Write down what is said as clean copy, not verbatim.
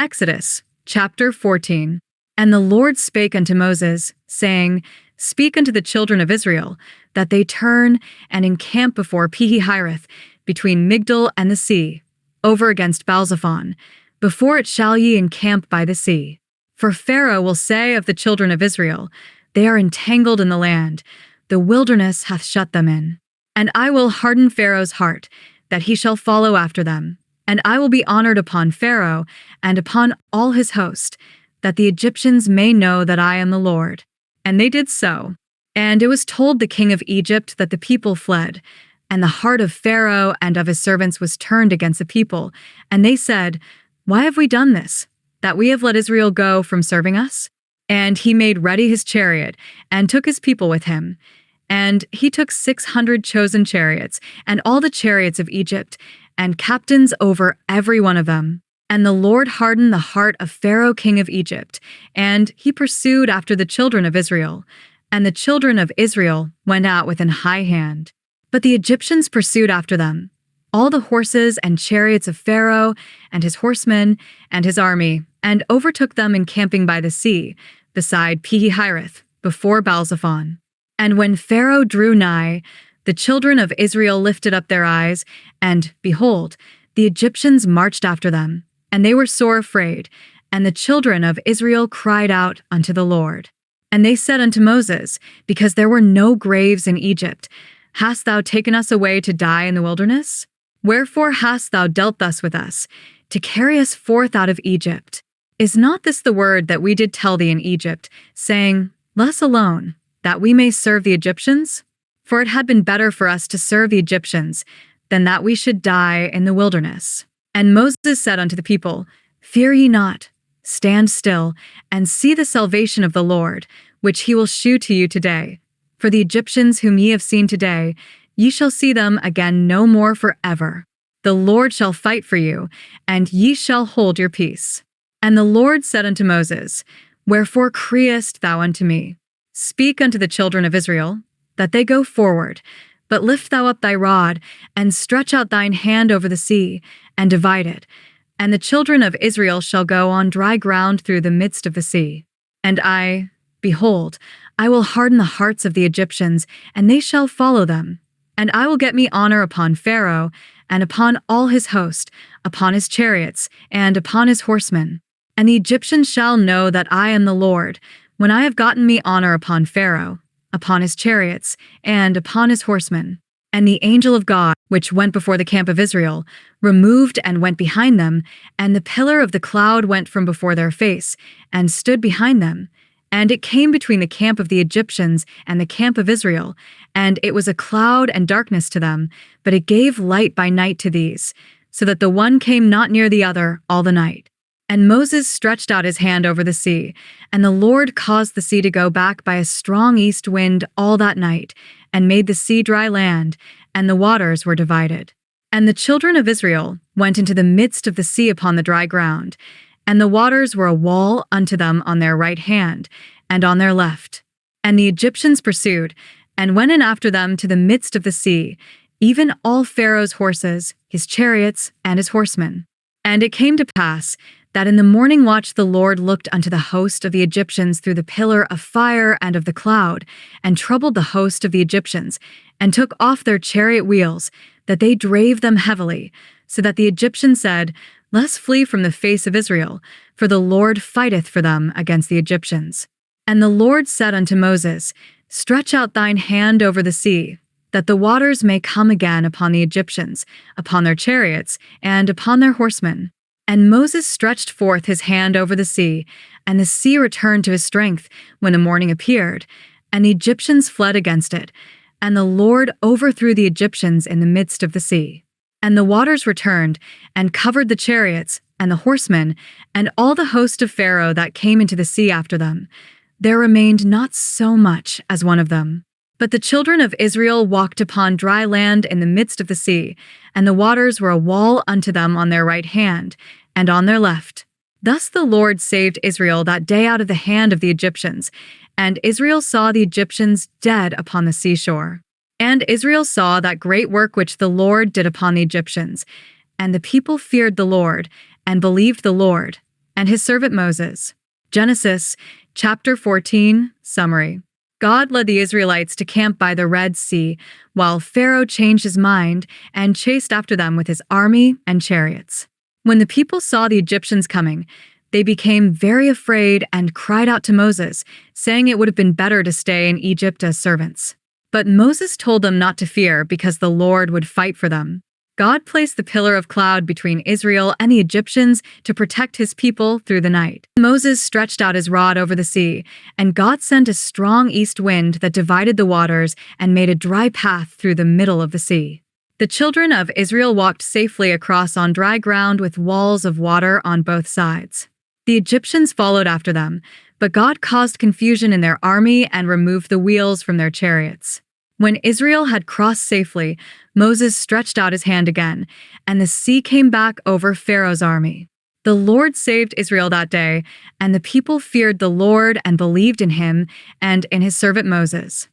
Exodus chapter 14. And the Lord spake unto Moses, saying, Speak unto the children of Israel, that they turn and encamp before Pi-hahiroth, between Migdol and the sea, over against Baalzephon. Before it shall ye encamp by the sea. For Pharaoh will say of the children of Israel, They are entangled in the land, the wilderness hath shut them in. And I will harden Pharaoh's heart, that he shall follow after them. And I will be honored upon Pharaoh and upon all his host, that the Egyptians may know that I am the Lord. And they did so. And it was told the king of Egypt that the people fled, and the heart of Pharaoh and of his servants was turned against the people. And they said, Why have we done this, that we have let Israel go from serving us? And he made ready his chariot, and took his people with him. And he took 600 chosen chariots, and all the chariots of Egypt, and captains over every one of them. And the Lord hardened the heart of Pharaoh king of Egypt, and he pursued after the children of Israel. And the children of Israel went out with an high hand. But the Egyptians pursued after them, all the horses and chariots of Pharaoh, and his horsemen, and his army, and overtook them encamping by the sea, beside Pi-hahiroth, before Baalzephon. And when Pharaoh drew nigh, the children of Israel lifted up their eyes, and, behold, the Egyptians marched after them, and they were sore afraid, and the children of Israel cried out unto the Lord. And they said unto Moses, Because there were no graves in Egypt, hast thou taken us away to die in the wilderness? Wherefore hast thou dealt thus with us, to carry us forth out of Egypt? Is not this the word that we did tell thee in Egypt, saying, Let us alone, that we may serve the Egyptians? For it had been better for us to serve the Egyptians, than that we should die in the wilderness. And Moses said unto the people, Fear ye not, stand still, and see the salvation of the Lord, which he will shew to you today. For the Egyptians whom ye have seen today, ye shall see them again no more forever. The Lord shall fight for you, and ye shall hold your peace. And the Lord said unto Moses, Wherefore criest thou unto me? Speak unto the children of Israel, that they go forward, but lift thou up thy rod, and stretch out thine hand over the sea, and divide it. And the children of Israel shall go on dry ground through the midst of the sea. And behold, I will harden the hearts of the Egyptians, and they shall follow them. And I will get me honor upon Pharaoh, and upon all his host, upon his chariots, and upon his horsemen. And the Egyptians shall know that I am the Lord, when I have gotten me honor upon Pharaoh, upon his chariots, and upon his horsemen. And the angel of God, which went before the camp of Israel, removed and went behind them, and the pillar of the cloud went from before their face, and stood behind them. And it came between the camp of the Egyptians and the camp of Israel, and it was a cloud and darkness to them, but it gave light by night to these, so that the one came not near the other all the night. And Moses stretched out his hand over the sea, and the Lord caused the sea to go back by a strong east wind all that night, and made the sea dry land, and the waters were divided. And the children of Israel went into the midst of the sea upon the dry ground, and the waters were a wall unto them on their right hand, and on their left. And the Egyptians pursued, and went in after them to the midst of the sea, even all Pharaoh's horses, his chariots, and his horsemen. And it came to pass, that in the morning watch the Lord looked unto the host of the Egyptians through the pillar of fire and of the cloud, and troubled the host of the Egyptians, and took off their chariot wheels, that they drave them heavily, so that the Egyptians said, Let us flee from the face of Israel, for the Lord fighteth for them against the Egyptians. And the Lord said unto Moses, Stretch out thine hand over the sea, that the waters may come again upon the Egyptians, upon their chariots, and upon their horsemen. And Moses stretched forth his hand over the sea, and the sea returned to his strength when the morning appeared, and the Egyptians fled against it, and the Lord overthrew the Egyptians in the midst of the sea. And the waters returned, and covered the chariots, and the horsemen, and all the host of Pharaoh that came into the sea after them. There remained not so much as one of them. But the children of Israel walked upon dry land in the midst of the sea, and the waters were a wall unto them on their right hand, and on their left. Thus the Lord saved Israel that day out of the hand of the Egyptians, and Israel saw the Egyptians dead upon the seashore. And Israel saw that great work which the Lord did upon the Egyptians, and the people feared the Lord, and believed the Lord, and his servant Moses. Genesis chapter 14, summary. God led the Israelites to camp by the Red Sea, while Pharaoh changed his mind and chased after them with his army and chariots. When the people saw the Egyptians coming, they became very afraid and cried out to Moses, saying it would have been better to stay in Egypt as servants. But Moses told them not to fear because the Lord would fight for them. God placed the pillar of cloud between Israel and the Egyptians to protect his people through the night. Moses stretched out his rod over the sea, and God sent a strong east wind that divided the waters and made a dry path through the middle of the sea. The children of Israel walked safely across on dry ground with walls of water on both sides. The Egyptians followed after them, but God caused confusion in their army and removed the wheels from their chariots. When Israel had crossed safely, Moses stretched out his hand again, and the sea came back over Pharaoh's army. The Lord saved Israel that day, and the people feared the Lord and believed in him and in his servant Moses.